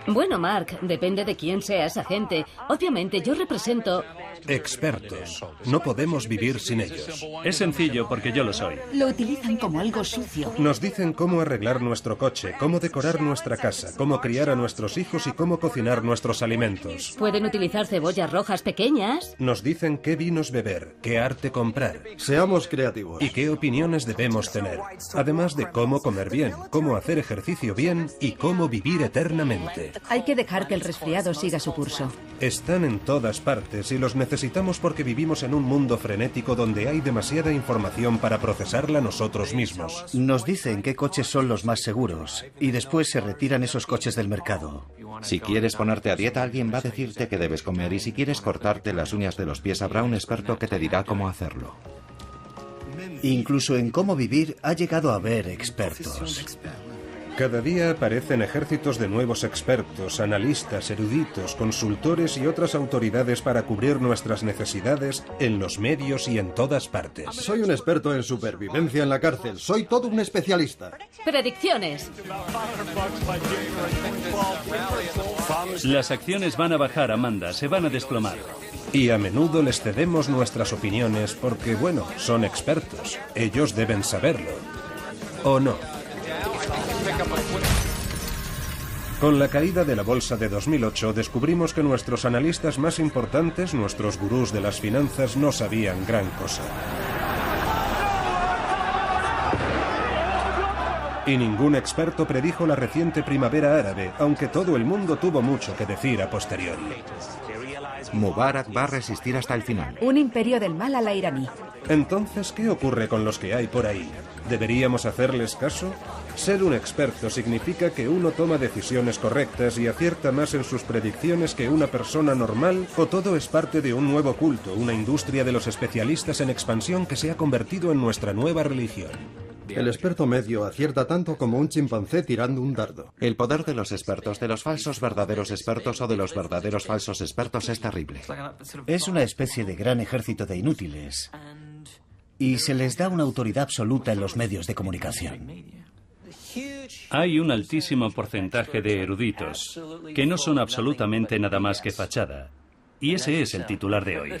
Bueno, Mark, depende de quién sea esa gente. Obviamente, yo represento... Expertos. No podemos vivir sin ellos. Es sencillo porque yo lo soy. Lo utilizan como algo sucio. Nos dicen cómo arreglar nuestro coche, cómo decorar nuestra casa, cómo criar a nuestros hijos y cómo cocinar nuestros alimentos. Pueden utilizar cebollas rojas pequeñas. Nos dicen qué vinos beber, qué arte comprar. Seamos creativos. Y qué opiniones debemos tener. Además de cómo comer bien, cómo hacer ejercicio bien y cómo vivir eternamente. Hay que dejar que el resfriado siga su curso. Están en todas partes y los necesitamos porque vivimos en un mundo frenético donde hay demasiada información para procesarla nosotros mismos. Nos dicen qué coches son los más seguros y después se retiran esos coches del mercado. Si quieres ponerte a dieta, alguien va a decirte qué debes comer, y si quieres cortarte las uñas de los pies, habrá un experto que te dirá cómo hacerlo. Incluso en cómo vivir ha llegado a haber expertos. Cada día aparecen ejércitos de nuevos expertos, analistas, eruditos, consultores y otras autoridades para cubrir nuestras necesidades en los medios y en todas partes. Soy un experto en supervivencia en la cárcel. Soy todo un especialista. Predicciones. Las acciones van a bajar, Amanda. Se van a desplomar. Y a menudo les cedemos nuestras opiniones porque, bueno, son expertos. Ellos deben saberlo. ¿O no? Con la caída de la bolsa de 2008 descubrimos que nuestros analistas más importantes, nuestros gurús de las finanzas, no sabían gran cosa. Y ningún experto predijo la reciente primavera árabe, aunque todo el mundo tuvo mucho que decir a posteriori. Mubarak va a resistir hasta el final. Un imperio del mal a la iraní. Entonces, ¿qué ocurre con los que hay por ahí? ¿Deberíamos hacerles caso? Ser un experto significa que uno toma decisiones correctas y acierta más en sus predicciones que una persona normal, o todo es parte de un nuevo culto, una industria de los especialistas en expansión que se ha convertido en nuestra nueva religión. El experto medio acierta tanto como un chimpancé tirando un dardo. El poder de los expertos, de los falsos verdaderos expertos o de los verdaderos falsos expertos es terrible. Es una especie de gran ejército de inútiles. Y se les da una autoridad absoluta en los medios de comunicación. Hay un altísimo porcentaje de eruditos que no son absolutamente nada más que fachada. Y ese es el titular de hoy.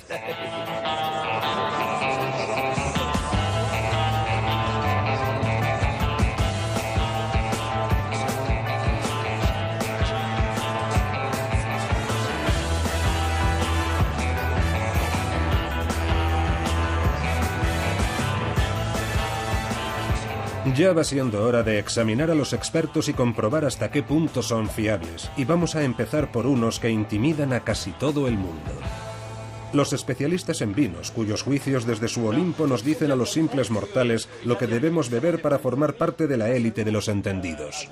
Ya va siendo hora de examinar a los expertos y comprobar hasta qué punto son fiables. Y vamos a empezar por unos que intimidan a casi todo el mundo. Los especialistas en vinos, cuyos juicios desde su Olimpo nos dicen a los simples mortales lo que debemos beber para formar parte de la élite de los entendidos.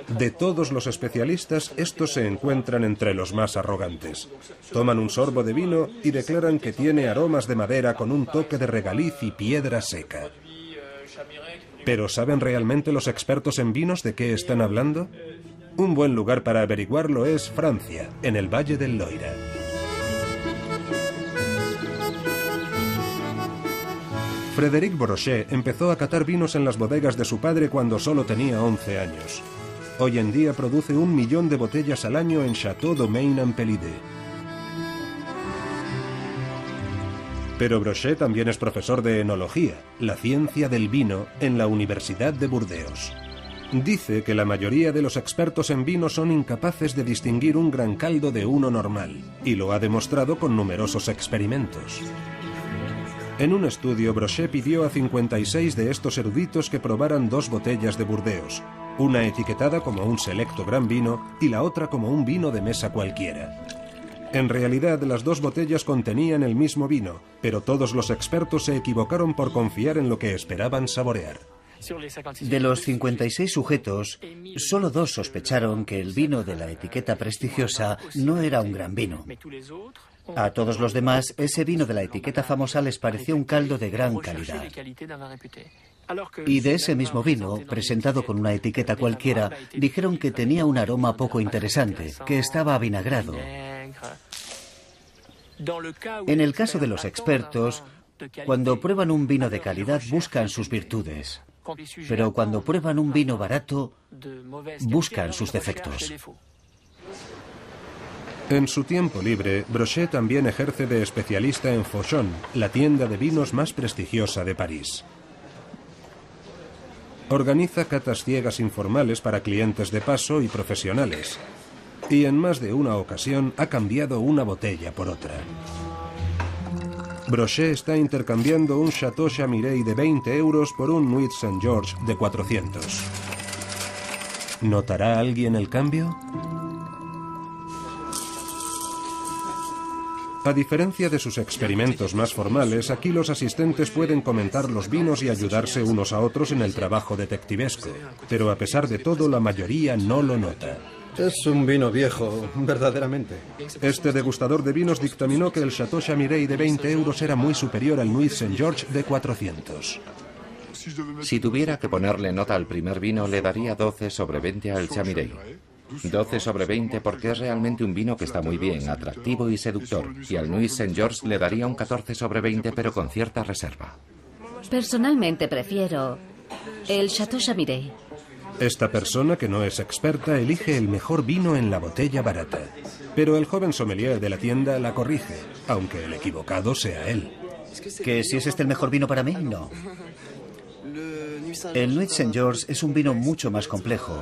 De todos los especialistas, estos se encuentran entre los más arrogantes. Toman un sorbo de vino y declaran que tiene aromas de madera con un toque de regaliz y piedra seca. ¿Pero saben realmente los expertos en vinos de qué están hablando? Un buen lugar para averiguarlo es Francia, en el Valle del Loira. Frédéric Brochet empezó a catar vinos en las bodegas de su padre cuando solo tenía 11 años. Hoy en día produce 1 millón de botellas al año en Château Domaine-en-Pelidé. Pero Brochet también es profesor de enología, la ciencia del vino, en la Universidad de Burdeos. Dice que la mayoría de los expertos en vino son incapaces de distinguir un gran caldo de uno normal, y lo ha demostrado con numerosos experimentos. En un estudio, Brochet pidió a 56 de estos eruditos que probaran 2 botellas de Burdeos, una etiquetada como un selecto gran vino y la otra como un vino de mesa cualquiera. En realidad, las 2 botellas contenían el mismo vino, pero todos los expertos se equivocaron por confiar en lo que esperaban saborear. De los 56 sujetos, solo 2 sospecharon que el vino de la etiqueta prestigiosa no era un gran vino. A todos los demás, ese vino de la etiqueta famosa les pareció un caldo de gran calidad. Y de ese mismo vino, presentado con una etiqueta cualquiera, dijeron que tenía un aroma poco interesante, que estaba avinagrado. En el caso de los expertos, cuando prueban un vino de calidad buscan sus virtudes, pero cuando prueban un vino barato buscan sus defectos. En su tiempo libre, Brochet también ejerce de especialista en Fauchon, la tienda de vinos más prestigiosa de París. Organiza catas ciegas informales para clientes de paso y profesionales. Y en más de una ocasión ha cambiado una botella por otra. Brochet está intercambiando un Chateau Chamiret de 20 euros por un Nuit Saint-Georges de 400. ¿Notará alguien el cambio? A diferencia de sus experimentos más formales, aquí los asistentes pueden comentar los vinos y ayudarse unos a otros en el trabajo detectivesco. Pero a pesar de todo, la mayoría no lo nota. Es un vino viejo, verdaderamente. Este degustador de vinos dictaminó que el Chateau Chamiret de 20 euros era muy superior al Nuit Saint-Georges de 400. Si tuviera que ponerle nota al primer vino, le daría 12 sobre 20 al Chamiret. 12 sobre 20 porque es realmente un vino que está muy bien, atractivo y seductor. Y al Nuit Saint-Georges le daría un 14 sobre 20, pero con cierta reserva. Personalmente prefiero el Chateau Chamiret. Esta persona, que no es experta, elige el mejor vino en la botella barata. Pero el joven sommelier de la tienda la corrige, aunque el equivocado sea él. ¿Que si es este el mejor vino para mí? No. El Nuit Saint-Georges es un vino mucho más complejo,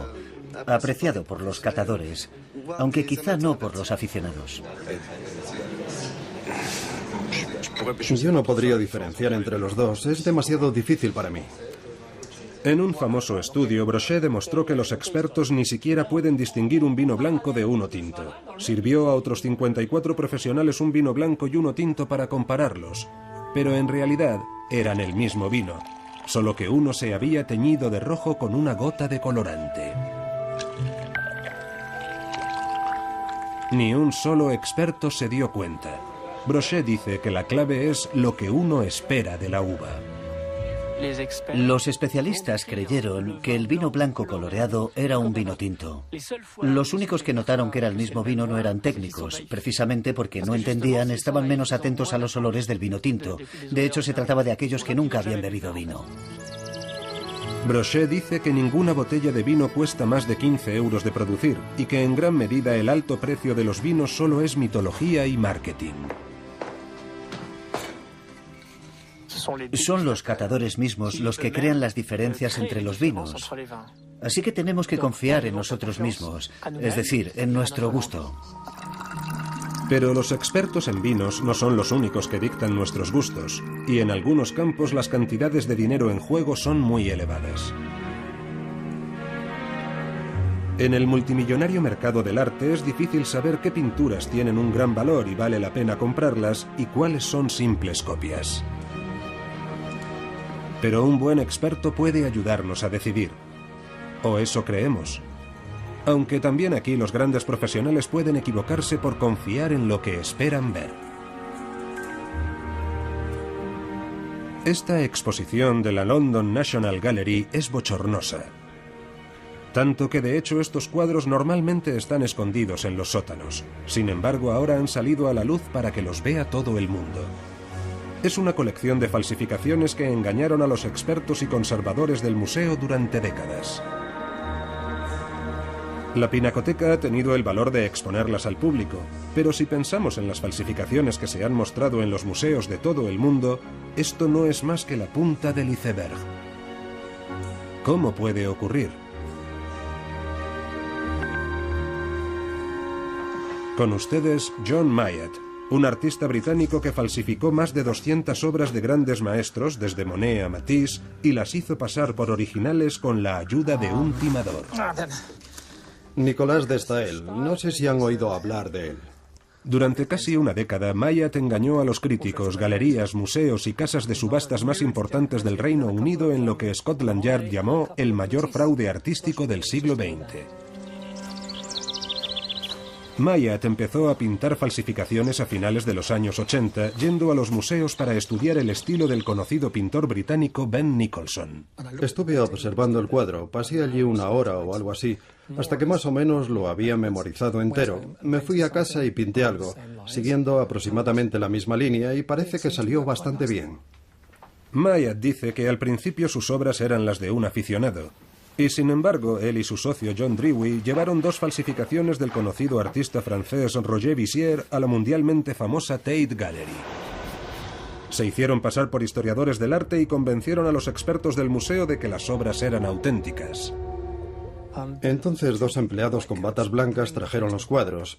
apreciado por los catadores, aunque quizá no por los aficionados. Yo no podría diferenciar entre los dos, es demasiado difícil para mí. En un famoso estudio, Brochet demostró que los expertos ni siquiera pueden distinguir un vino blanco de uno tinto. Sirvió a otros 54 profesionales un vino blanco y uno tinto para compararlos, pero en realidad eran el mismo vino, solo que uno se había teñido de rojo con una gota de colorante. Ni un solo experto se dio cuenta. Brochet dice que la clave es lo que uno espera de la uva. Los especialistas creyeron que el vino blanco coloreado era un vino tinto. Los únicos que notaron que era el mismo vino no eran técnicos, precisamente porque no entendían, estaban menos atentos a los olores del vino tinto. De hecho, se trataba de aquellos que nunca habían bebido vino. Brochet dice que ninguna botella de vino cuesta más de 15 euros de producir y que en gran medida el alto precio de los vinos solo es mitología y marketing. Son los catadores mismos los que crean las diferencias entre los vinos. Así que tenemos que confiar en nosotros mismos, es decir, en nuestro gusto. Pero los expertos en vinos no son los únicos que dictan nuestros gustos, y en algunos campos las cantidades de dinero en juego son muy elevadas. En el multimillonario mercado del arte es difícil saber qué pinturas tienen un gran valor y vale la pena comprarlas y cuáles son simples copias. Pero un buen experto puede ayudarnos a decidir. O eso creemos. Aunque también aquí los grandes profesionales pueden equivocarse por confiar en lo que esperan ver. Esta exposición de la London National Gallery es bochornosa. Tanto que de hecho estos cuadros normalmente están escondidos en los sótanos. Sin embargo, ahora han salido a la luz para que los vea todo el mundo. Es una colección de falsificaciones que engañaron a los expertos y conservadores del museo durante décadas. La Pinacoteca ha tenido el valor de exponerlas al público, pero si pensamos en las falsificaciones que se han mostrado en los museos de todo el mundo, esto no es más que la punta del iceberg. ¿Cómo puede ocurrir? Con ustedes, John Mayat, un artista británico que falsificó más de 200 obras de grandes maestros, desde Monet a Matisse, y las hizo pasar por originales con la ayuda de un timador. Nicolas de Staël, no sé si han oído hablar de él. Durante casi una década, Mayat engañó a los críticos, galerías, museos y casas de subastas más importantes del Reino Unido en lo que Scotland Yard llamó el mayor fraude artístico del siglo XX. Mayat empezó a pintar falsificaciones a finales de los años 80, yendo a los museos para estudiar el estilo del conocido pintor británico Ben Nicholson. Estuve observando el cuadro, pasé allí una hora o algo así, hasta que más o menos lo había memorizado entero. Me fui a casa y pinté algo, siguiendo aproximadamente la misma línea, y parece que salió bastante bien. Mayat dice que al principio sus obras eran las de un aficionado, y sin embargo él y su socio John Dewey llevaron 2 falsificaciones del conocido artista francés Roger Vissier a la mundialmente famosa Tate Gallery. Se hicieron pasar por historiadores del arte y convencieron a los expertos del museo de que las obras eran auténticas. Entonces 2 empleados con batas blancas trajeron los cuadros,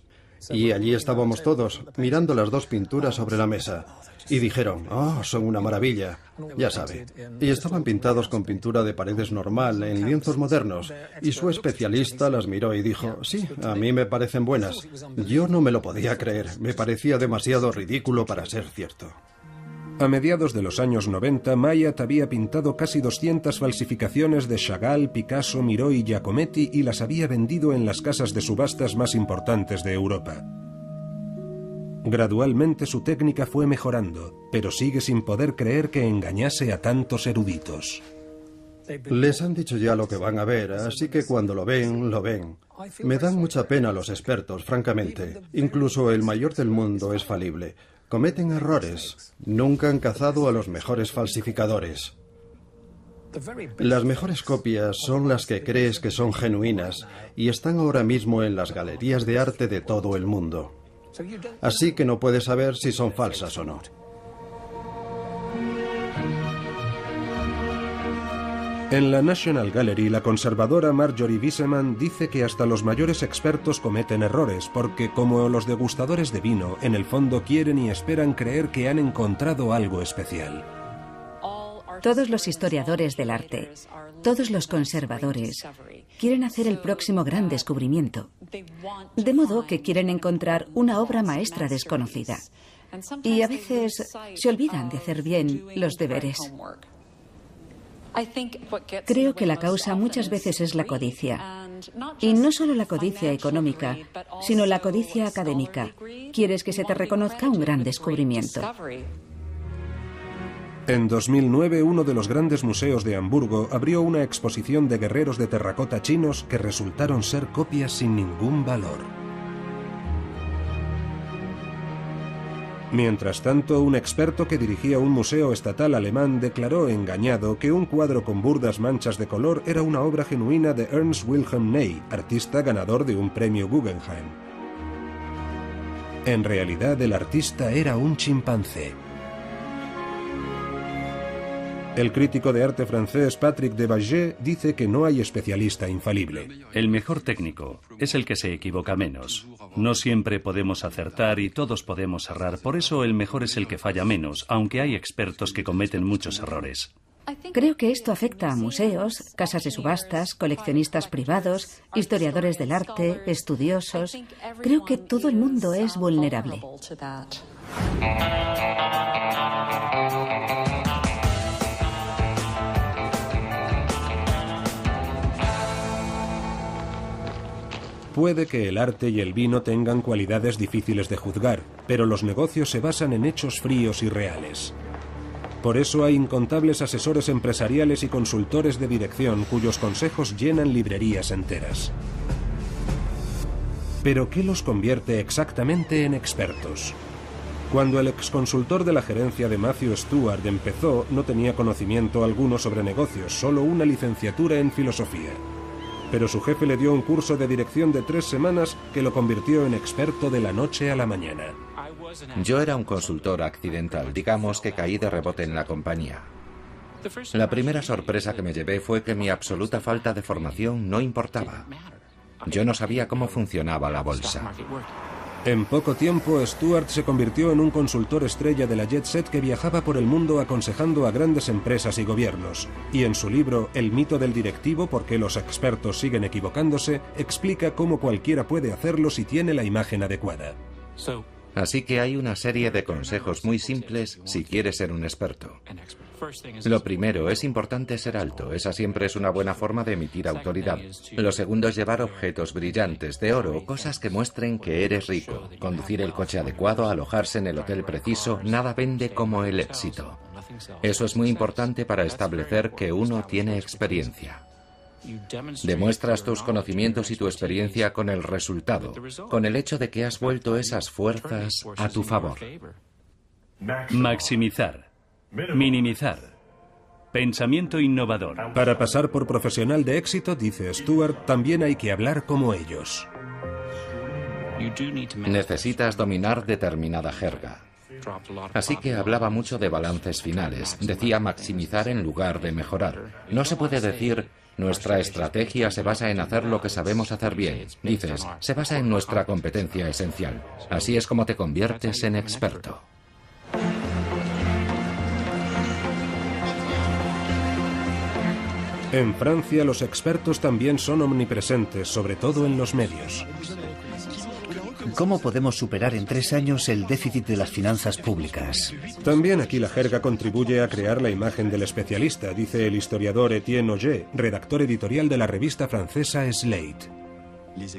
y allí estábamos todos, mirando las 2 pinturas sobre la mesa. Y dijeron, ¡oh, son una maravilla! Ya sabe. Y estaban pintados con pintura de paredes normal, en lienzos modernos. Y su especialista las miró y dijo, sí, a mí me parecen buenas. Yo no me lo podía creer, me parecía demasiado ridículo para ser cierto. A mediados de los años 90, Mayat había pintado casi 200 falsificaciones de Chagall, Picasso, Miró y Giacometti y las había vendido en las casas de subastas más importantes de Europa. Gradualmente su técnica fue mejorando, pero sigue sin poder creer que engañase a tantos eruditos. Les han dicho ya lo que van a ver, así que cuando lo ven, lo ven. Me dan mucha pena los expertos, francamente. Incluso el mayor del mundo es falible. Cometen errores. Nunca han cazado a los mejores falsificadores. Las mejores copias son las que crees que son genuinas y están ahora mismo en las galerías de arte de todo el mundo. Así que no puedes saber si son falsas o no. En la National Gallery, la conservadora Marjorie Wiseman dice que hasta los mayores expertos cometen errores, porque como los degustadores de vino, en el fondo quieren y esperan creer que han encontrado algo especial. Todos los historiadores del arte, todos los conservadores, quieren hacer el próximo gran descubrimiento. De modo que quieren encontrar una obra maestra desconocida. Y a veces se olvidan de hacer bien los deberes. Creo que la causa muchas veces es la codicia. Y no solo la codicia económica, sino la codicia académica. Quieres que se te reconozca un gran descubrimiento. En 2009, uno de los grandes museos de Hamburgo abrió una exposición de guerreros de terracota chinos que resultaron ser copias sin ningún valor. Mientras tanto, un experto que dirigía un museo estatal alemán declaró engañado que un cuadro con burdas manchas de color era una obra genuina de Ernst Wilhelm Ney, artista ganador de un premio Guggenheim. En realidad, el artista era un chimpancé. El crítico de arte francés Patrick Debaget dice que no hay especialista infalible. El mejor técnico es el que se equivoca menos. No siempre podemos acertar y todos podemos errar, por eso el mejor es el que falla menos, aunque hay expertos que cometen muchos errores. Creo que esto afecta a museos, casas de subastas, coleccionistas privados, historiadores del arte, estudiosos. Creo que todo el mundo es vulnerable. Puede que el arte y el vino tengan cualidades difíciles de juzgar, pero los negocios se basan en hechos fríos y reales. Por eso hay incontables asesores empresariales y consultores de dirección cuyos consejos llenan librerías enteras. Pero ¿qué los convierte exactamente en expertos? Cuando el exconsultor de la gerencia de Matthew Stewart empezó, no tenía conocimiento alguno sobre negocios, solo una licenciatura en filosofía. Pero su jefe le dio un curso de dirección de 3 semanas que lo convirtió en experto de la noche a la mañana. Yo era un consultor accidental, digamos que caí de rebote en la compañía. La primera sorpresa que me llevé fue que mi absoluta falta de formación no importaba. Yo no sabía cómo funcionaba la bolsa. En poco tiempo, Stewart se convirtió en un consultor estrella de la Jet Set que viajaba por el mundo aconsejando a grandes empresas y gobiernos. Y en su libro El mito del directivo, por qué los expertos siguen equivocándose, explica cómo cualquiera puede hacerlo si tiene la imagen adecuada. Así que hay una serie de consejos muy simples si quieres ser un experto. Lo primero, es importante ser alto. Esa siempre es una buena forma de emitir autoridad. Lo segundo es llevar objetos brillantes, de oro, cosas que muestren que eres rico. Conducir el coche adecuado, alojarse en el hotel preciso, nada vende como el éxito. Eso es muy importante para establecer que uno tiene experiencia. Demuestras tus conocimientos y tu experiencia con el resultado, con el hecho de que has vuelto esas fuerzas a tu favor. Maximizar. Minimizar. Pensamiento innovador. Para pasar por profesional de éxito, dice Stuart, también hay que hablar como ellos. Necesitas dominar determinada jerga. Así que hablaba mucho de balances finales. Decía maximizar en lugar de mejorar. No se puede decir, nuestra estrategia se basa en hacer lo que sabemos hacer bien. Dices, se basa en nuestra competencia esencial. Así es como te conviertes en experto. En Francia, los expertos también son omnipresentes, sobre todo en los medios. ¿Cómo podemos superar en 3 años el déficit de las finanzas públicas? También aquí la jerga contribuye a crear la imagen del especialista, dice el historiador Etienne Auger, redactor editorial de la revista francesa Slate.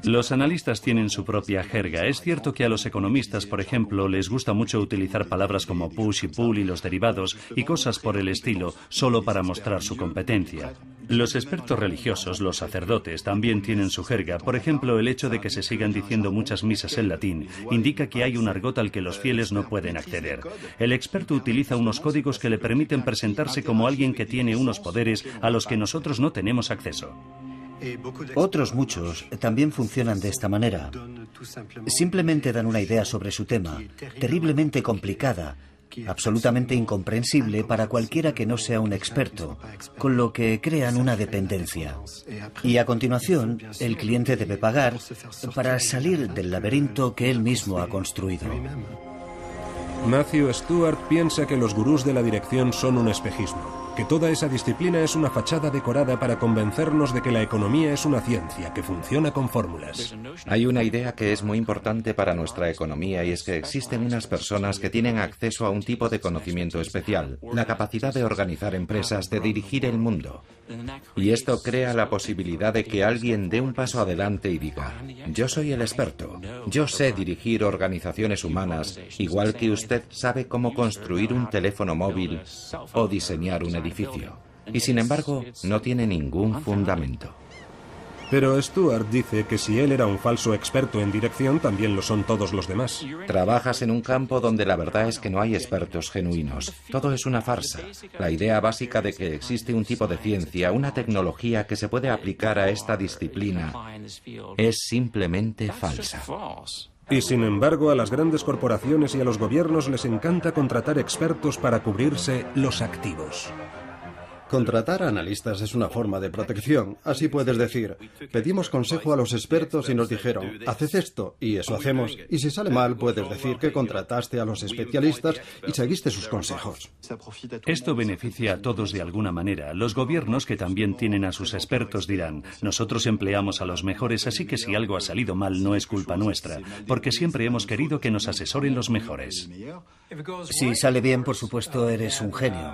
Los analistas tienen su propia jerga. Es cierto que a los economistas, por ejemplo, les gusta mucho utilizar palabras como push y pull y los derivados y cosas por el estilo, solo para mostrar su competencia. Los expertos religiosos, los sacerdotes, también tienen su jerga. Por ejemplo, el hecho de que se sigan diciendo muchas misas en latín indica que hay un argot al que los fieles no pueden acceder. El experto utiliza unos códigos que le permiten presentarse como alguien que tiene unos poderes a los que nosotros no tenemos acceso. Otros muchos también funcionan de esta manera. Simplemente dan una idea sobre su tema, terriblemente complicada, absolutamente incomprensible para cualquiera que no sea un experto, con lo que crean una dependencia. Y a continuación, el cliente debe pagar para salir del laberinto que él mismo ha construido. Matthew Stewart piensa que los gurús de la dirección son un espejismo, que toda esa disciplina es una fachada decorada para convencernos de que la economía es una ciencia que funciona con fórmulas. Hay una idea que es muy importante para nuestra economía y es que existen unas personas que tienen acceso a un tipo de conocimiento especial, la capacidad de organizar empresas, de dirigir el mundo. Y esto crea la posibilidad de que alguien dé un paso adelante y diga, yo soy el experto, yo sé dirigir organizaciones humanas, igual que usted sabe cómo construir un teléfono móvil o diseñar un edificio. Y sin embargo, no tiene ningún fundamento. Pero Stewart dice que si él era un falso experto en dirección, también lo son todos los demás. Trabajas en un campo donde la verdad es que no hay expertos genuinos. Todo es una farsa. La idea básica de que existe un tipo de ciencia, una tecnología que se puede aplicar a esta disciplina, es simplemente falsa. Y sin embargo, a las grandes corporaciones y a los gobiernos les encanta contratar expertos para cubrirse los activos. Contratar a analistas es una forma de protección. Así puedes decir, pedimos consejo a los expertos y nos dijeron, haced esto, y eso hacemos. Y si sale mal, puedes decir que contrataste a los especialistas y seguiste sus consejos. Esto beneficia a todos de alguna manera. Los gobiernos, que también tienen a sus expertos, dirán, nosotros empleamos a los mejores, así que si algo ha salido mal no es culpa nuestra, porque siempre hemos querido que nos asesoren los mejores. Si sale bien, por supuesto, eres un genio.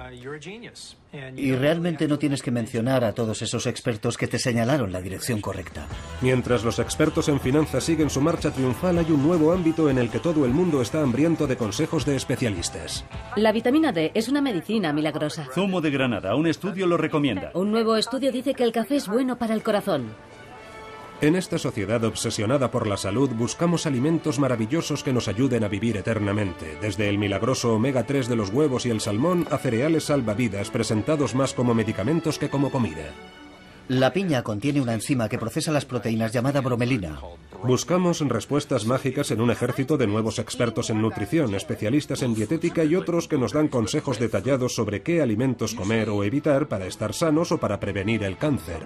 Y realmente no tienes que mencionar a todos esos expertos que te señalaron la dirección correcta. Mientras los expertos en finanzas siguen su marcha triunfal, hay un nuevo ámbito en el que todo el mundo está hambriento de consejos de especialistas. La vitamina D es una medicina milagrosa. Zumo de granada, un estudio lo recomienda. Un nuevo estudio dice que el café es bueno para el corazón. En esta sociedad obsesionada por la salud buscamos alimentos maravillosos que nos ayuden a vivir eternamente, desde el milagroso omega 3 de los huevos y el salmón a cereales salvavidas presentados más como medicamentos que como comida. La piña contiene una enzima que procesa las proteínas llamada bromelina. Buscamos respuestas mágicas en un ejército de nuevos expertos en nutrición, especialistas en dietética y otros que nos dan consejos detallados sobre qué alimentos comer o evitar para estar sanos o para prevenir el cáncer.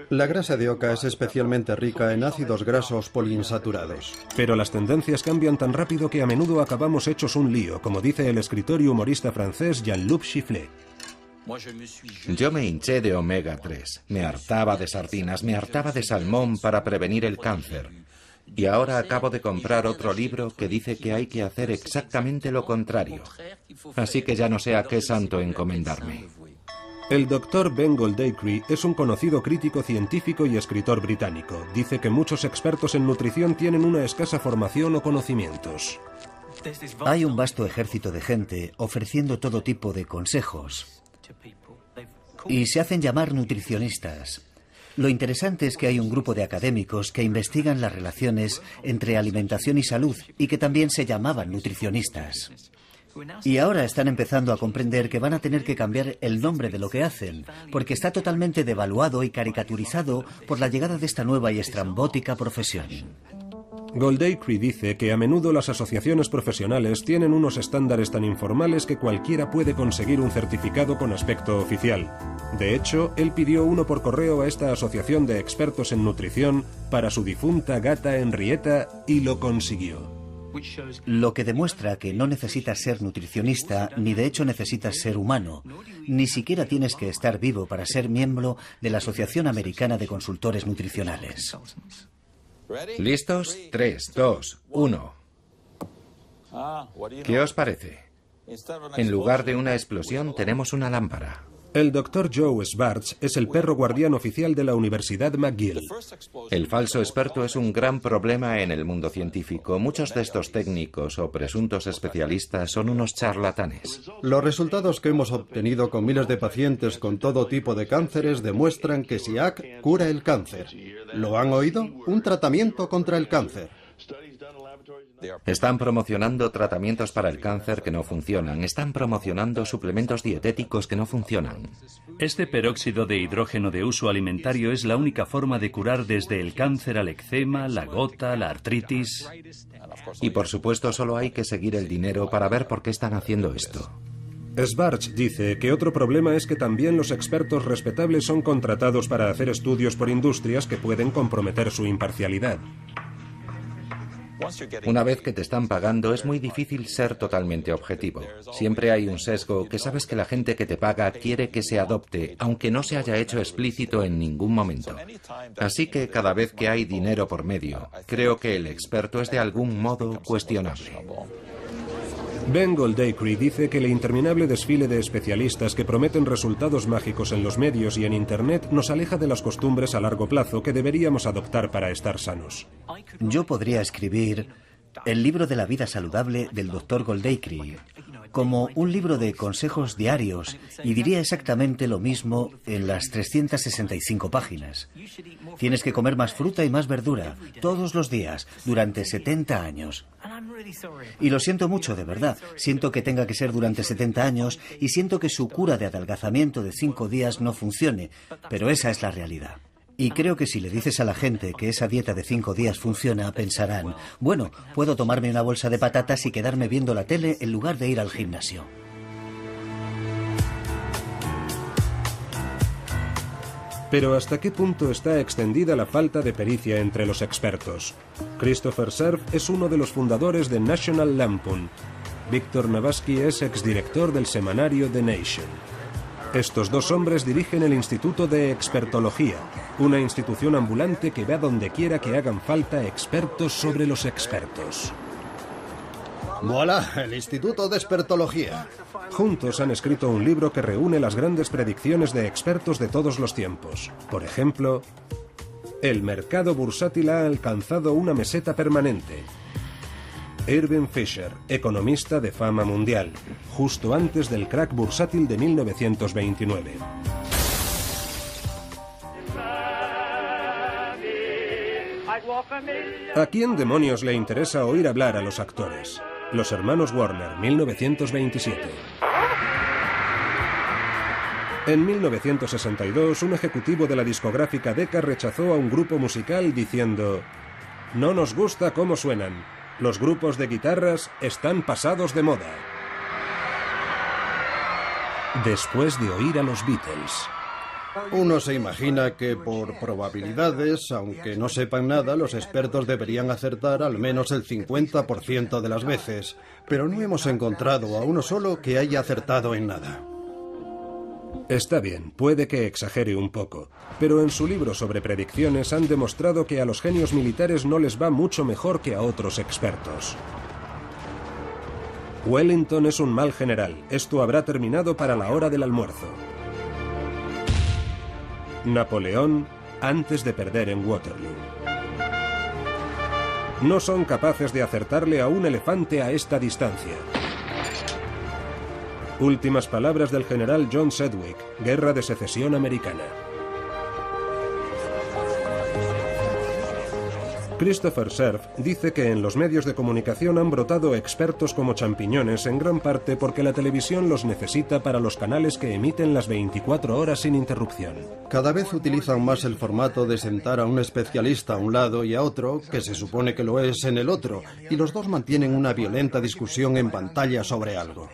La grasa de oca es especialmente rica en ácidos grasos poliinsaturados. Pero las tendencias cambian tan rápido que a menudo acabamos hechos un lío, como dice el escritor y humorista francés Jean-Luc Chifflet. Yo me hinché de omega 3, me hartaba de sardinas, me hartaba de salmón para prevenir el cáncer. Y ahora acabo de comprar otro libro que dice que hay que hacer exactamente lo contrario. Así que ya no sé a qué santo encomendarme. El Dr. Ben Goldacre es un conocido crítico científico y escritor británico. Dice que muchos expertos en nutrición tienen una escasa formación o conocimientos. Hay un vasto ejército de gente ofreciendo todo tipo de consejos y se hacen llamar nutricionistas. Lo interesante es que hay un grupo de académicos que investigan las relaciones entre alimentación y salud y que también se llamaban nutricionistas. Y ahora están empezando a comprender que van a tener que cambiar el nombre de lo que hacen, porque está totalmente devaluado y caricaturizado por la llegada de esta nueva y estrambótica profesión. Goldacre dice que a menudo las asociaciones profesionales tienen unos estándares tan informales que cualquiera puede conseguir un certificado con aspecto oficial. De hecho, él pidió uno por correo a esta asociación de expertos en nutrición para su difunta gata Henrietta y lo consiguió. Lo que demuestra que no necesitas ser nutricionista, ni de hecho necesitas ser humano. Ni siquiera tienes que estar vivo para ser miembro de la Asociación Americana de Consultores Nutricionales. ¿Listos? 3, 2, 1. ¿Qué os parece? En lugar de una explosión tenemos una lámpara. El Dr. Joe Schwartz es el perro guardián oficial de la Universidad McGill. El falso experto es un gran problema en el mundo científico. Muchos de estos técnicos o presuntos especialistas son unos charlatanes. Los resultados que hemos obtenido con miles de pacientes con todo tipo de cánceres demuestran que SIAC cura el cáncer. ¿Lo han oído? Un tratamiento contra el cáncer. Están promocionando tratamientos para el cáncer que no funcionan. Están promocionando suplementos dietéticos que no funcionan. Este peróxido de hidrógeno de uso alimentario es la única forma de curar desde el cáncer al eczema, la gota, la artritis. Y por supuesto solo hay que seguir el dinero para ver por qué están haciendo esto. Schwartz dice que otro problema es que también los expertos respetables son contratados para hacer estudios por industrias que pueden comprometer su imparcialidad. Una vez que te están pagando es muy difícil ser totalmente objetivo. Siempre hay un sesgo que sabes que la gente que te paga quiere que se adopte, aunque no se haya hecho explícito en ningún momento. Así que cada vez que hay dinero por medio, creo que el experto es de algún modo cuestionable. Ben Goldacre dice que el interminable desfile de especialistas que prometen resultados mágicos en los medios y en Internet nos aleja de las costumbres a largo plazo que deberíamos adoptar para estar sanos. Yo podría escribir el libro de la vida saludable del Dr. Goldacre como un libro de consejos diarios y diría exactamente lo mismo en las 365 páginas. Tienes que comer más fruta y más verdura todos los días durante 70 años. Y lo siento mucho, de verdad. Siento que tenga que ser durante 70 años y siento que su cura de adelgazamiento de 5 días no funcione, pero esa es la realidad. Y creo que si le dices a la gente que esa dieta de 5 días funciona, pensarán, bueno, puedo tomarme una bolsa de patatas y quedarme viendo la tele en lugar de ir al gimnasio. Pero ¿hasta qué punto está extendida la falta de pericia entre los expertos? Christopher Cerf es uno de los fundadores de National Lampoon. Víctor Navasky es exdirector del semanario The Nation. Estos dos hombres dirigen el Instituto de Expertología, una institución ambulante que va donde quiera que hagan falta expertos sobre los expertos. ¡Voilà! El Instituto de Expertología. Juntos han escrito un libro que reúne las grandes predicciones de expertos de todos los tiempos. Por ejemplo, el mercado bursátil ha alcanzado una meseta permanente. Irving Fisher, economista de fama mundial, justo antes del crack bursátil de 1929. ¿A quién demonios le interesa oír hablar a los actores? Los hermanos Warner, 1927. En 1962, un ejecutivo de la discográfica Decca rechazó a un grupo musical diciendo: «No nos gusta cómo suenan. Los grupos de guitarras están pasados de moda». Después de oír a los Beatles. Uno se imagina que por probabilidades, aunque no sepan nada, los expertos deberían acertar al menos el 50% de las veces, pero no hemos encontrado a uno solo que haya acertado en nada. Está bien, puede que exagere un poco, pero en su libro sobre predicciones han demostrado que a los genios militares no les va mucho mejor que a otros expertos. Wellington es un mal general. Esto habrá terminado para la hora del almuerzo. Napoleón antes de perder en Waterloo. No son capaces de acertarle a un elefante a esta distancia. Últimas palabras del general John Sedgwick, Guerra de Secesión Americana. Christopher Cerf dice que en los medios de comunicación han brotado expertos como champiñones en gran parte porque la televisión los necesita para los canales que emiten las 24 horas sin interrupción. Cada vez utilizan más el formato de sentar a un especialista a un lado y a otro, que se supone que lo es en el otro, y los dos mantienen una violenta discusión en pantalla sobre algo.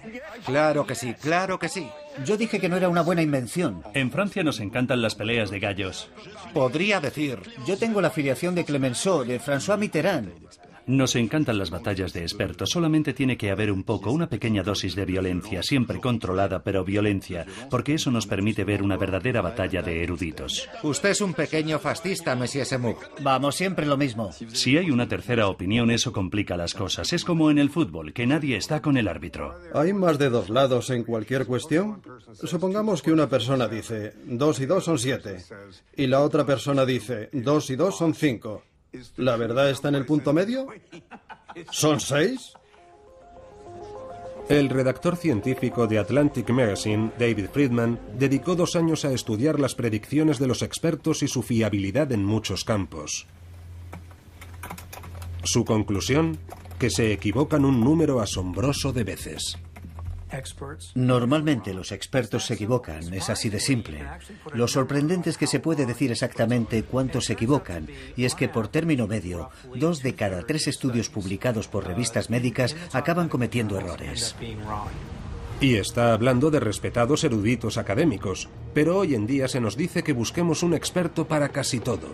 Claro que sí, claro que sí. Yo dije que no era una buena invención. En Francia nos encantan las peleas de gallos. Podría decir. Yo tengo la afiliación de Clemenceau, de François Mitterrand. Nos encantan las batallas de expertos. Solamente tiene que haber un poco, una pequeña dosis de violencia, siempre controlada, pero violencia, porque eso nos permite ver una verdadera batalla de eruditos. Usted es un pequeño fascista, Monsieur Semouk. Vamos, siempre lo mismo. Si hay una tercera opinión, eso complica las cosas. Es como en el fútbol, que nadie está con el árbitro. ¿Hay más de dos lados en cualquier cuestión? Supongamos que una persona dice 2 y 2 son 7 y la otra persona dice 2 y 2 son 5. ¿La verdad está en el punto medio? ¿Son 6? El redactor científico de Atlantic Magazine, David Friedman, dedicó 2 años a estudiar las predicciones de los expertos y su fiabilidad en muchos campos. Su conclusión, que se equivocan un número asombroso de veces. Normalmente los expertos se equivocan, es así de simple. Lo sorprendente es que se puede decir exactamente cuántos se equivocan, y es que por término medio, 2 de cada 3 estudios publicados por revistas médicas acaban cometiendo errores. Y está hablando de respetados eruditos académicos, pero hoy en día se nos dice que busquemos un experto para casi todo.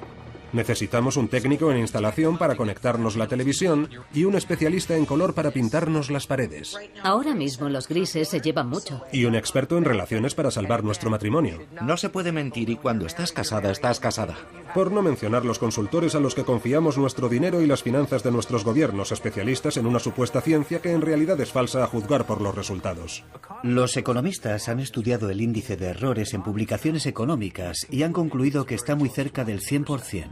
Necesitamos un técnico en instalación para conectarnos la televisión y un especialista en color para pintarnos las paredes. Ahora mismo los grises se llevan mucho. Y un experto en relaciones para salvar nuestro matrimonio. No se puede mentir y cuando estás casada, estás casada. Por no mencionar los consultores a los que confiamos nuestro dinero y las finanzas de nuestros gobiernos, especialistas en una supuesta ciencia que en realidad es falsa a juzgar por los resultados. Los economistas han estudiado el índice de errores en publicaciones económicas y han concluido que está muy cerca del 100%.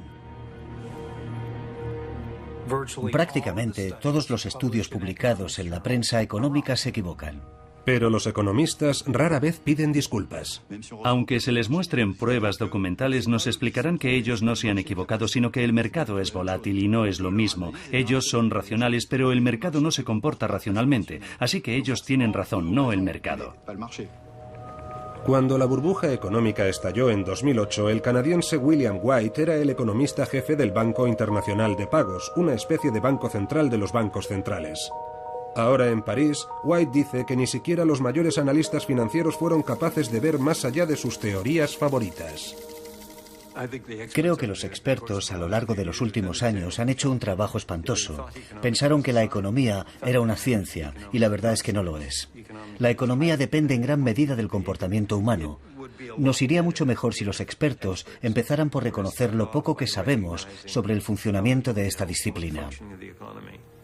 Prácticamente todos los estudios publicados en la prensa económica se equivocan. Pero los economistas rara vez piden disculpas. Aunque se les muestren pruebas documentales, nos explicarán que ellos no se han equivocado, sino que el mercado es volátil y no es lo mismo. Ellos son racionales, pero el mercado no se comporta racionalmente. Así que ellos tienen razón, no el mercado. Cuando la burbuja económica estalló en 2008, el canadiense William White era el economista jefe del Banco Internacional de Pagos, una especie de banco central de los bancos centrales. Ahora en París, White dice que ni siquiera los mayores analistas financieros fueron capaces de ver más allá de sus teorías favoritas. Creo que los expertos a lo largo de los últimos años han hecho un trabajo espantoso. Pensaron que la economía era una ciencia y la verdad es que no lo es. La economía depende en gran medida del comportamiento humano. Nos iría mucho mejor si los expertos empezaran por reconocer lo poco que sabemos sobre el funcionamiento de esta disciplina.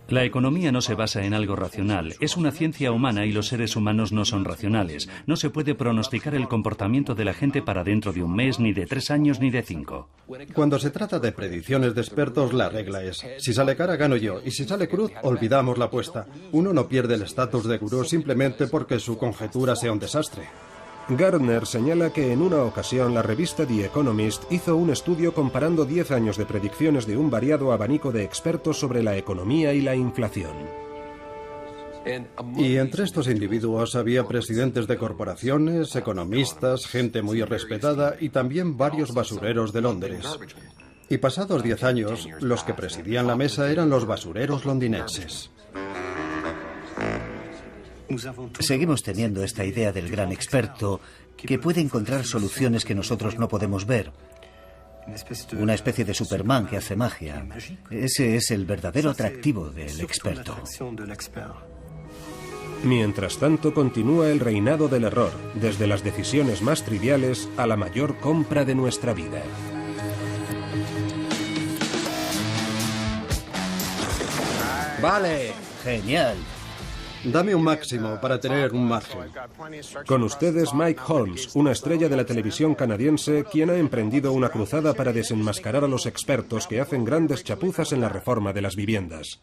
La economía no se basa en algo racional, es una ciencia humana y los seres humanos no son racionales. No se puede pronosticar el comportamiento de la gente para dentro de un mes, ni de 3 años, ni de 5. Cuando se trata de predicciones de expertos, la regla es: si sale cara, gano yo, y si sale cruz, olvidamos la apuesta. Uno no pierde el estatus de gurú simplemente porque su conjetura sea un desastre. Gardner señala que en una ocasión la revista The Economist hizo un estudio comparando 10 años de predicciones de un variado abanico de expertos sobre la economía y la inflación. Y entre estos individuos había presidentes de corporaciones, economistas, gente muy respetada y también varios basureros de Londres. Y pasados 10 años, los que presidían la mesa eran los basureros londinenses. Seguimos teniendo esta idea del gran experto que puede encontrar soluciones que nosotros no podemos ver. Una especie de Superman que hace magia. Ese es el verdadero atractivo del experto. Mientras tanto, continúa el reinado del error, desde las decisiones más triviales a la mayor compra de nuestra vida. Vale, genial. Dame un máximo para tener un margen. Con ustedes Mike Holmes, una estrella de la televisión canadiense, quien ha emprendido una cruzada para desenmascarar a los expertos que hacen grandes chapuzas en la reforma de las viviendas.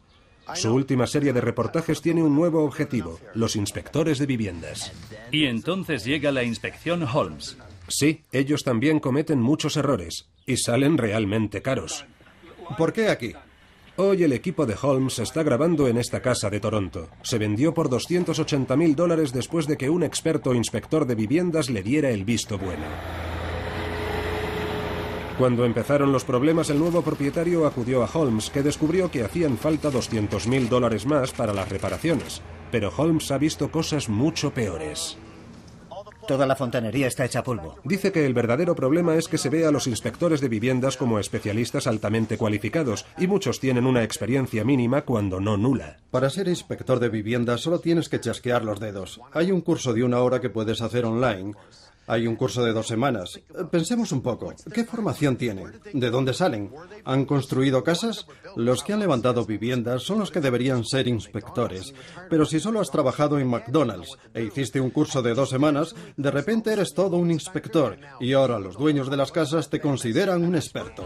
Su última serie de reportajes tiene un nuevo objetivo: los inspectores de viviendas. Y entonces llega la inspección Holmes. Sí, ellos también cometen muchos errores y salen realmente caros. ¿Por qué aquí? Hoy el equipo de Holmes está grabando en esta casa de Toronto. Se vendió por $280.000 después de que un experto inspector de viviendas le diera el visto bueno. Cuando empezaron los problemas, el nuevo propietario acudió a Holmes, que descubrió que hacían falta $200.000 más para las reparaciones. Pero Holmes ha visto cosas mucho peores. Toda la fontanería está hecha polvo. Dice que el verdadero problema es que se ve a los inspectores de viviendas como especialistas altamente cualificados, y muchos tienen una experiencia mínima cuando no nula. Para ser inspector de viviendas solo tienes que chasquear los dedos. Hay un curso de 1 hora que puedes hacer online. Hay un curso de 2 semanas. Pensemos un poco. ¿Qué formación tienen? ¿De dónde salen? ¿Han construido casas? Los que han levantado viviendas son los que deberían ser inspectores. Pero si solo has trabajado en McDonald's e hiciste un curso de 2 semanas, de repente eres todo un inspector y ahora los dueños de las casas te consideran un experto.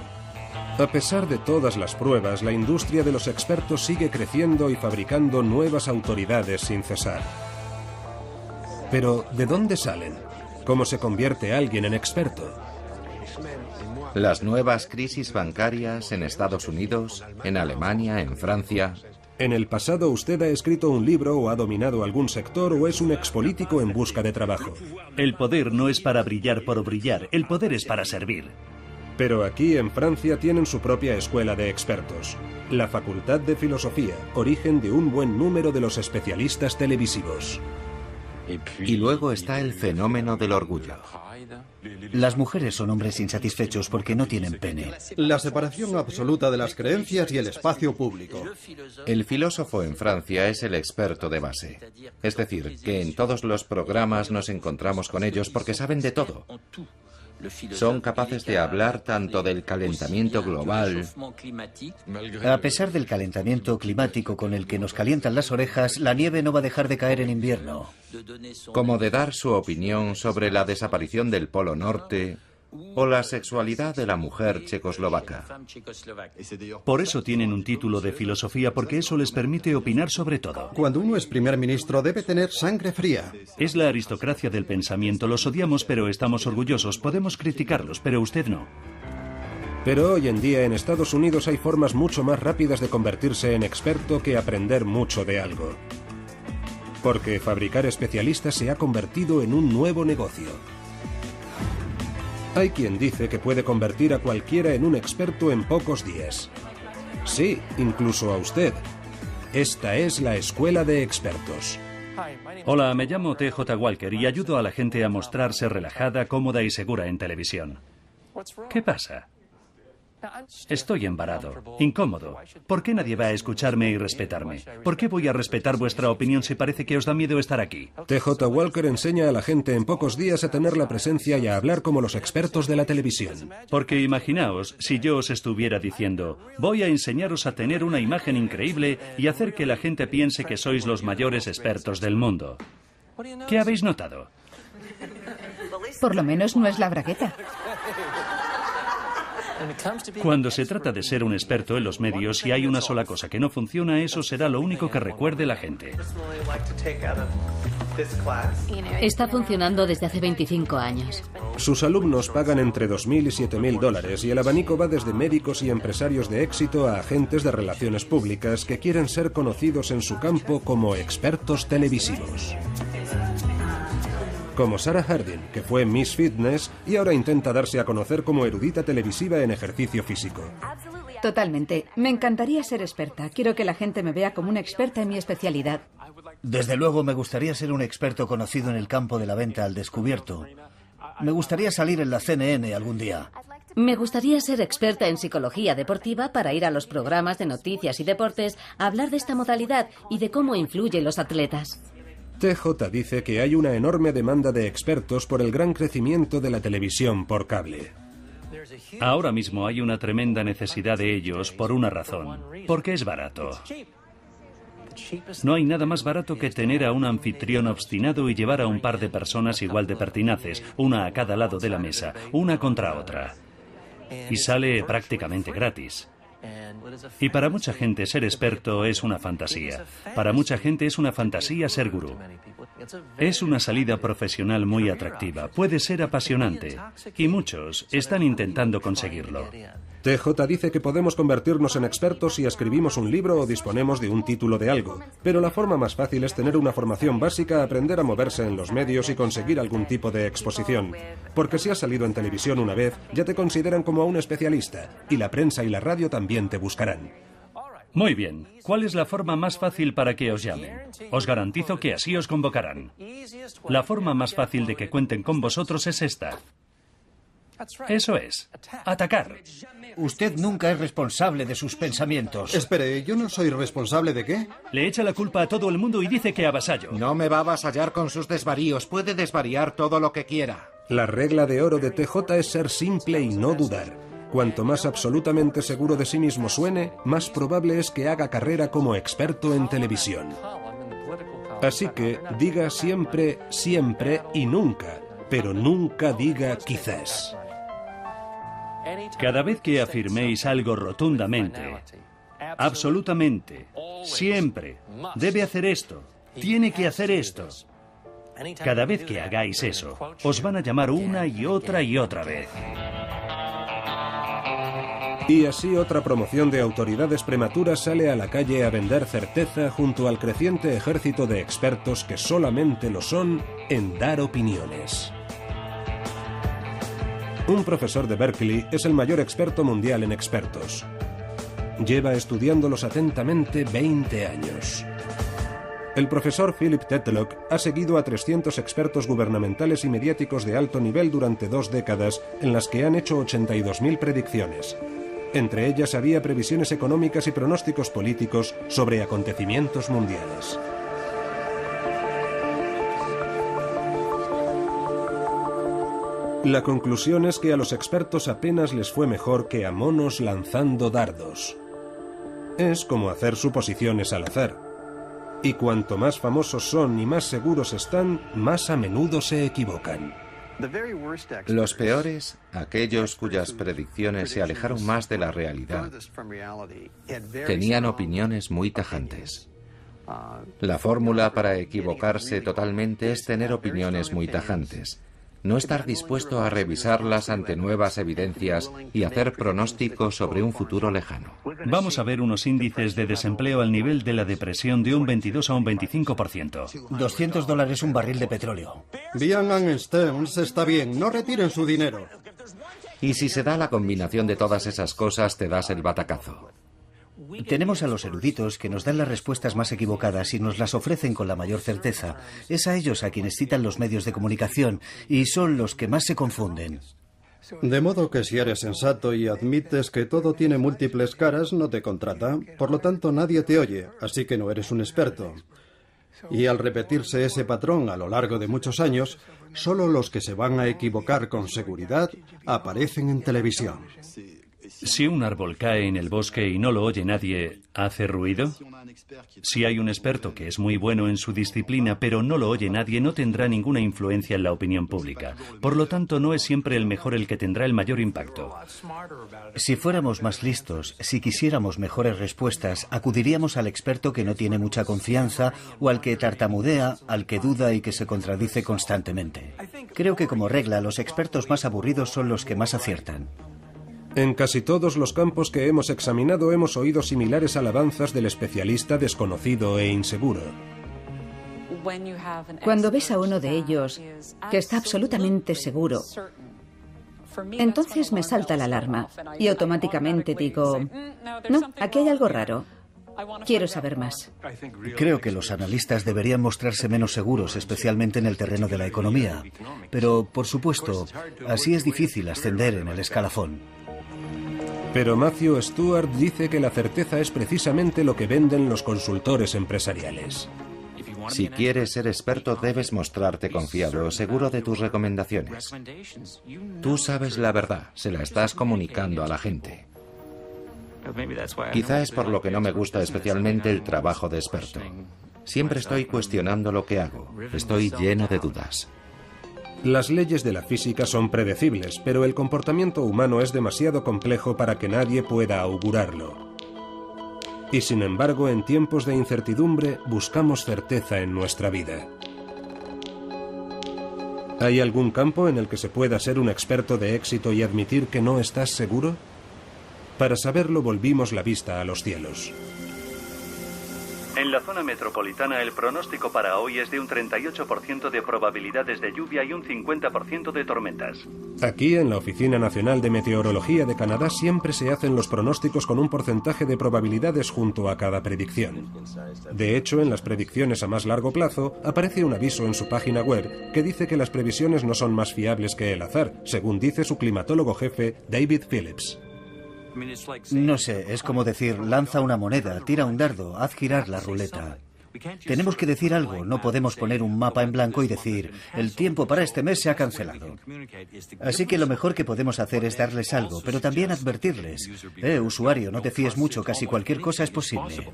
A pesar de todas las pruebas, la industria de los expertos sigue creciendo y fabricando nuevas autoridades sin cesar. Pero, ¿de dónde salen? ¿Cómo se convierte alguien en experto? Las nuevas crisis bancarias en Estados Unidos, en Alemania, en Francia. En el pasado usted ha escrito un libro o ha dominado algún sector o es un expolítico en busca de trabajo. El poder no es para brillar por brillar, el poder es para servir. Pero aquí en Francia tienen su propia escuela de expertos. La Facultad de Filosofía, origen de un buen número de los especialistas televisivos. Y luego está el fenómeno del orgullo. Las mujeres son hombres insatisfechos porque no tienen pene. La separación absoluta de las creencias y el espacio público. El filósofo en Francia es el experto de base. Es decir, que en todos los programas nos encontramos con ellos porque saben de todo. Son capaces de hablar tanto del calentamiento global. A pesar del calentamiento climático con el que nos calientan las orejas, la nieve no va a dejar de caer en invierno. Como de dar su opinión sobre la desaparición del Polo Norte o la sexualidad de la mujer checoslovaca. Por eso tienen un título de filosofía, porque eso les permite opinar sobre todo. Cuando uno es primer ministro debe tener sangre fría. Es la aristocracia del pensamiento. Los odiamos, pero estamos orgullosos. Podemos criticarlos, pero usted no. Pero hoy en día en Estados Unidos hay formas mucho más rápidas de convertirse en experto que aprender mucho de algo. Porque fabricar especialistas se ha convertido en un nuevo negocio. Hay quien dice que puede convertir a cualquiera en un experto en pocos días. Sí, incluso a usted. Esta es la Escuela de Expertos. Hola, me llamo T.J. Walker y ayudo a la gente a mostrarse relajada, cómoda y segura en televisión. ¿Qué pasa? Estoy embarado, incómodo. ¿Por qué nadie va a escucharme y respetarme? ¿Por qué voy a respetar vuestra opinión si parece que os da miedo estar aquí? T.J. Walker enseña a la gente en pocos días a tener la presencia y a hablar como los expertos de la televisión. Porque imaginaos si yo os estuviera diciendo, voy a enseñaros a tener una imagen increíble y hacer que la gente piense que sois los mayores expertos del mundo. ¿Qué habéis notado? Por lo menos no es la bragueta. Cuando se trata de ser un experto en los medios, si hay una sola cosa que no funciona, eso será lo único que recuerde la gente. Está funcionando desde hace 25 años. Sus alumnos pagan entre $2.000 y $7.000 y el abanico va desde médicos y empresarios de éxito a agentes de relaciones públicas que quieren ser conocidos en su campo como expertos televisivos. Como Sarah Harding, que fue Miss Fitness y ahora intenta darse a conocer como erudita televisiva en ejercicio físico. Totalmente. Me encantaría ser experta. Quiero que la gente me vea como una experta en mi especialidad. Desde luego me gustaría ser un experto conocido en el campo de la venta al descubierto. Me gustaría salir en la CNN algún día. Me gustaría ser experta en psicología deportiva para ir a los programas de noticias y deportes a hablar de esta modalidad y de cómo influye en los atletas. TJ dice que hay una enorme demanda de expertos por el gran crecimiento de la televisión por cable. Ahora mismo hay una tremenda necesidad de ellos por una razón, porque es barato. No hay nada más barato que tener a un anfitrión obstinado y llevar a un par de personas igual de pertinaces, una a cada lado de la mesa, una contra otra. Y sale prácticamente gratis. Y para mucha gente ser experto es una fantasía. Para mucha gente es una fantasía ser gurú. Es una salida profesional muy atractiva. Puede ser apasionante. Y muchos están intentando conseguirlo. TJ dice que podemos convertirnos en expertos si escribimos un libro o disponemos de un título de algo. Pero la forma más fácil es tener una formación básica, aprender a moverse en los medios y conseguir algún tipo de exposición. Porque si has salido en televisión una vez, ya te consideran como un especialista. Y la prensa y la radio también te buscarán. Muy bien. ¿Cuál es la forma más fácil para que os llamen? Os garantizo que así os convocarán. La forma más fácil de que cuenten con vosotros es esta. Eso es. Atacar. Usted nunca es responsable de sus pensamientos. Espere, ¿yo no soy responsable de qué? Le echa la culpa a todo el mundo y dice que avasallo. No me va a avasallar con sus desvaríos. Puede desvariar todo lo que quiera. La regla de oro de TJ es ser simple y no dudar. Cuanto más absolutamente seguro de sí mismo suene, más probable es que haga carrera como experto en televisión. Así que diga siempre, siempre y nunca, pero nunca diga quizás. Cada vez que afirméis algo rotundamente, absolutamente, siempre, debe hacer esto, tiene que hacer esto. Cada vez que hagáis eso, os van a llamar una y otra vez. Y así otra promoción de autoridades prematuras sale a la calle a vender certeza junto al creciente ejército de expertos que solamente lo son en dar opiniones. Un profesor de Berkeley es el mayor experto mundial en expertos. Lleva estudiándolos atentamente 20 años. El profesor Philip Tetlock ha seguido a 300 expertos gubernamentales y mediáticos de alto nivel durante 2 décadas, en las que han hecho 82.000 predicciones. Entre ellas había previsiones económicas y pronósticos políticos sobre acontecimientos mundiales. La conclusión es que a los expertos apenas les fue mejor que a monos lanzando dardos. Es como hacer suposiciones al azar. Y cuanto más famosos son y más seguros están, más a menudo se equivocan. Los peores, aquellos cuyas predicciones se alejaron más de la realidad, tenían opiniones muy tajantes. La fórmula para equivocarse totalmente es tener opiniones muy tajantes. No estar dispuesto a revisarlas ante nuevas evidencias y hacer pronósticos sobre un futuro lejano. Vamos a ver unos índices de desempleo al nivel de la depresión de un 22 a un 25%. $200 un barril de petróleo. Bian & Stearns está bien, no retiren su dinero. Y si se da la combinación de todas esas cosas, te das el batacazo. Tenemos a los eruditos que nos dan las respuestas más equivocadas y nos las ofrecen con la mayor certeza. Es a ellos a quienes citan los medios de comunicación y son los que más se confunden. De modo que si eres sensato y admites que todo tiene múltiples caras, no te contrata. Por lo tanto, nadie te oye, así que no eres un experto. Y al repetirse ese patrón a lo largo de muchos años, solo los que se van a equivocar con seguridad aparecen en televisión. Si un árbol cae en el bosque y no lo oye nadie, ¿hace ruido? Si hay un experto que es muy bueno en su disciplina, pero no lo oye nadie, no tendrá ninguna influencia en la opinión pública. Por lo tanto, no es siempre el mejor el que tendrá el mayor impacto. Si fuéramos más listos, si quisiéramos mejores respuestas, acudiríamos al experto que no tiene mucha confianza o al que tartamudea, al que duda y que se contradice constantemente. Creo que como regla, los expertos más aburridos son los que más aciertan. En casi todos los campos que hemos examinado hemos oído similares alabanzas del especialista desconocido e inseguro. Cuando ves a uno de ellos que está absolutamente seguro, entonces me salta la alarma y automáticamente digo, no, aquí hay algo raro. Quiero saber más. Creo que los analistas deberían mostrarse menos seguros, especialmente en el terreno de la economía. Pero, por supuesto, así es difícil ascender en el escalafón. Pero Matthew Stewart dice que la certeza es precisamente lo que venden los consultores empresariales. Si quieres ser experto, debes mostrarte confiado, seguro de tus recomendaciones. Tú sabes la verdad, se la estás comunicando a la gente. Quizá es por lo que no me gusta especialmente el trabajo de experto. Siempre estoy cuestionando lo que hago. Estoy lleno de dudas. Las leyes de la física son predecibles, pero el comportamiento humano es demasiado complejo para que nadie pueda augurarlo. Y sin embargo, en tiempos de incertidumbre, buscamos certeza en nuestra vida. ¿Hay algún campo en el que se pueda ser un experto de éxito y admitir que no estás seguro? Para saberlo, volvimos la vista a los cielos. En la zona metropolitana, el pronóstico para hoy es de un 38% de probabilidades de lluvia y un 50% de tormentas. Aquí, en la Oficina Nacional de Meteorología de Canadá, siempre se hacen los pronósticos con un porcentaje de probabilidades junto a cada predicción. De hecho, en las predicciones a más largo plazo, aparece un aviso en su página web que dice que las previsiones no son más fiables que el azar, según dice su climatólogo jefe, David Phillips. No sé, es como decir, lanza una moneda, tira un dardo, haz girar la ruleta. Tenemos que decir algo, no podemos poner un mapa en blanco y decir, el tiempo para este mes se ha cancelado. Así que lo mejor que podemos hacer es darles algo, pero también advertirles, usuario, no te fíes mucho, casi cualquier cosa es posible.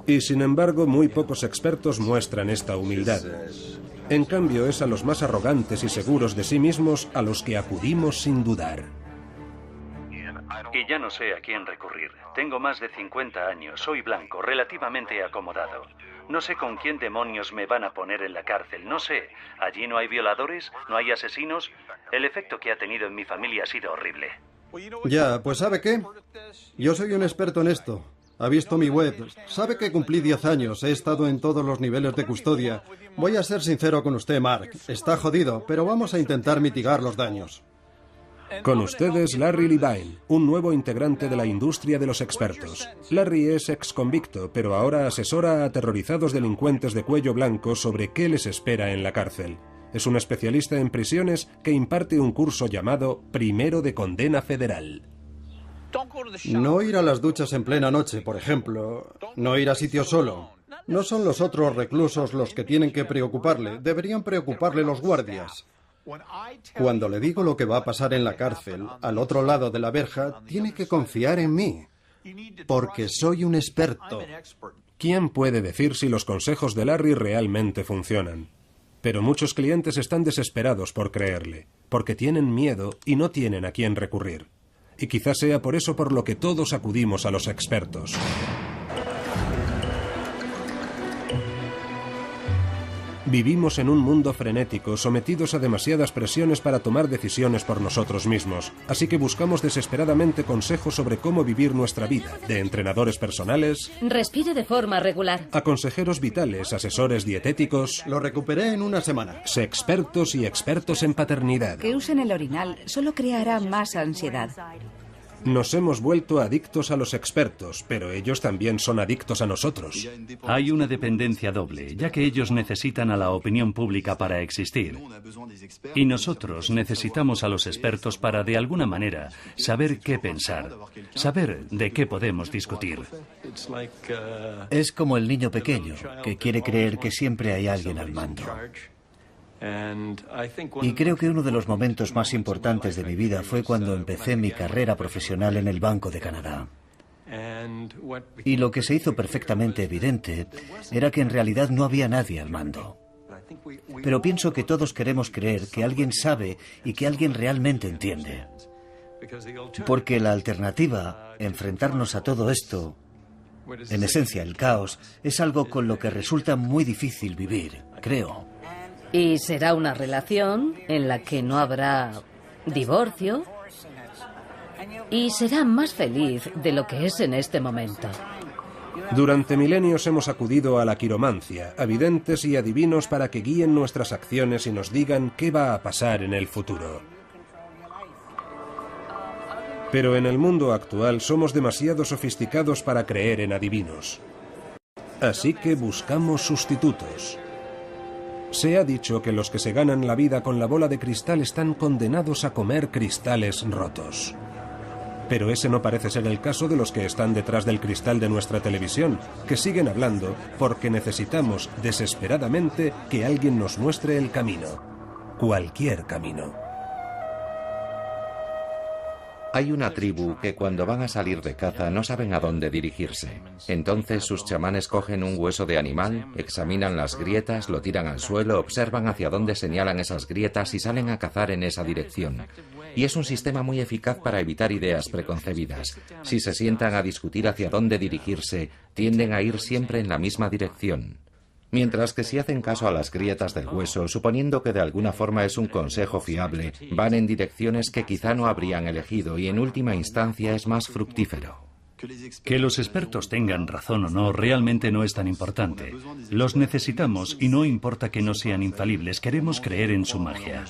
Y sin embargo, muy pocos expertos muestran esta humildad. En cambio, es a los más arrogantes y seguros de sí mismos a los que acudimos sin dudar. Y ya no sé a quién recurrir. Tengo más de 50 años, soy blanco, relativamente acomodado. No sé con quién demonios me van a poner en la cárcel, no sé. Allí no hay violadores, no hay asesinos. El efecto que ha tenido en mi familia ha sido horrible. Ya, pues ¿sabe qué? Yo soy un experto en esto. Ha visto mi web. Sabe que cumplí 10 años. He estado en todos los niveles de custodia. Voy a ser sincero con usted, Mark. Está jodido, pero vamos a intentar mitigar los daños. Con ustedes, Larry Levine, un nuevo integrante de la industria de los expertos. Larry es ex convicto, pero ahora asesora a aterrorizados delincuentes de cuello blanco sobre qué les espera en la cárcel. Es un especialista en prisiones que imparte un curso llamado Primero de Condena Federal. No ir a las duchas en plena noche, por ejemplo. No ir a sitio solo. No son los otros reclusos los que tienen que preocuparle. Deberían preocuparle los guardias. Cuando le digo lo que va a pasar en la cárcel, al otro lado de la verja, tiene que confiar en mí, porque soy un experto. ¿Quién puede decir si los consejos de Larry realmente funcionan? Pero muchos clientes están desesperados por creerle, porque tienen miedo y no tienen a quién recurrir. Y quizás sea por eso por lo que todos acudimos a los expertos. Vivimos en un mundo frenético, sometidos a demasiadas presiones para tomar decisiones por nosotros mismos. Así que buscamos desesperadamente consejos sobre cómo vivir nuestra vida, de entrenadores personales... Respire de forma regular. A consejeros vitales, asesores dietéticos... Lo recuperé en una semana. Expertos y expertos en paternidad. Que usen el orinal solo creará más ansiedad. Nos hemos vuelto adictos a los expertos, pero ellos también son adictos a nosotros. Hay una dependencia doble, ya que ellos necesitan a la opinión pública para existir. Y nosotros necesitamos a los expertos para, de alguna manera, saber qué pensar, saber de qué podemos discutir. Es como el niño pequeño, que quiere creer que siempre hay alguien al mando. Y creo que uno de los momentos más importantes de mi vida fue cuando empecé mi carrera profesional en el Banco de Canadá. Y lo que se hizo perfectamente evidente era que en realidad no había nadie al mando. Pero pienso que todos queremos creer que alguien sabe y que alguien realmente entiende. Porque la alternativa, enfrentarnos a todo esto, en esencia el caos, es algo con lo que resulta muy difícil vivir, creo. Y será una relación en la que no habrá divorcio y será más feliz de lo que es en este momento. Durante milenios hemos acudido a la quiromancia, a videntes y adivinos para que guíen nuestras acciones y nos digan qué va a pasar en el futuro. Pero en el mundo actual somos demasiado sofisticados para creer en adivinos. Así que buscamos sustitutos. Se ha dicho que los que se ganan la vida con la bola de cristal están condenados a comer cristales rotos. Pero ese no parece ser el caso de los que están detrás del cristal de nuestra televisión, que siguen hablando porque necesitamos desesperadamente que alguien nos muestre el camino. Cualquier camino. Hay una tribu que cuando van a salir de caza no saben a dónde dirigirse. Entonces sus chamanes cogen un hueso de animal, examinan las grietas, lo tiran al suelo, observan hacia dónde señalan esas grietas y salen a cazar en esa dirección. Y es un sistema muy eficaz para evitar ideas preconcebidas. Si se sientan a discutir hacia dónde dirigirse, tienden a ir siempre en la misma dirección. Mientras que si hacen caso a las grietas del hueso, suponiendo que de alguna forma es un consejo fiable, van en direcciones que quizá no habrían elegido y en última instancia es más fructífero. Que los expertos tengan razón o no realmente no es tan importante. Los necesitamos y no importa que no sean infalibles, queremos creer en su magia.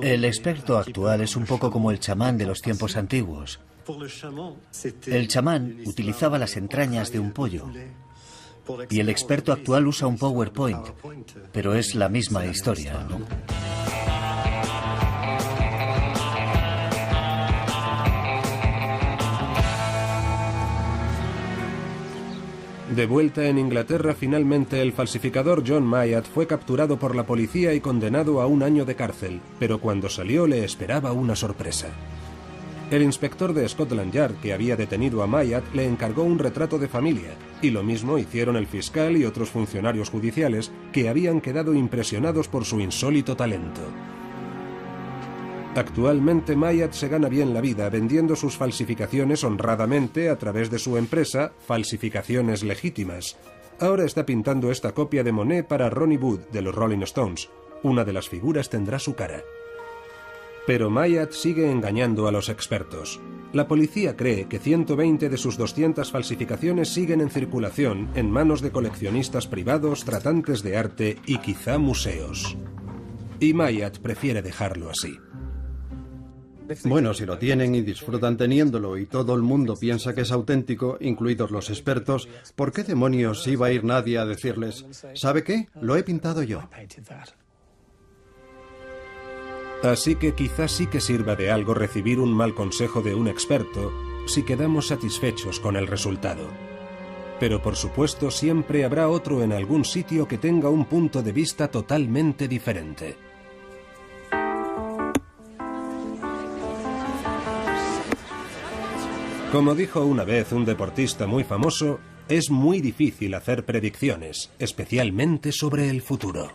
El experto actual es un poco como el chamán de los tiempos antiguos. El chamán utilizaba las entrañas de un pollo. Y el experto actual usa un PowerPoint, pero es la misma historia, ¿no? De vuelta en Inglaterra, finalmente el falsificador John Myatt fue capturado por la policía y condenado a 1 año de cárcel, pero cuando salió le esperaba una sorpresa. El inspector de Scotland Yard que había detenido a Myatt le encargó un retrato de familia, y lo mismo hicieron el fiscal y otros funcionarios judiciales que habían quedado impresionados por su insólito talento. Actualmente Myatt se gana bien la vida vendiendo sus falsificaciones honradamente a través de su empresa Falsificaciones Legítimas. Ahora está pintando esta copia de Monet para Ronnie Wood de los Rolling Stones. Una de las figuras tendrá su cara. Pero Myatt sigue engañando a los expertos. La policía cree que 120 de sus 200 falsificaciones siguen en circulación en manos de coleccionistas privados, tratantes de arte y quizá museos. Y Myatt prefiere dejarlo así. Bueno, si lo tienen y disfrutan teniéndolo y todo el mundo piensa que es auténtico, incluidos los expertos, ¿por qué demonios iba a ir nadie a decirles, ¿sabe qué? Lo he pintado yo? Así que quizás sí que sirva de algo recibir un mal consejo de un experto si quedamos satisfechos con el resultado. Pero por supuesto siempre habrá otro en algún sitio que tenga un punto de vista totalmente diferente. Como dijo una vez un deportista muy famoso, es muy difícil hacer predicciones, especialmente sobre el futuro.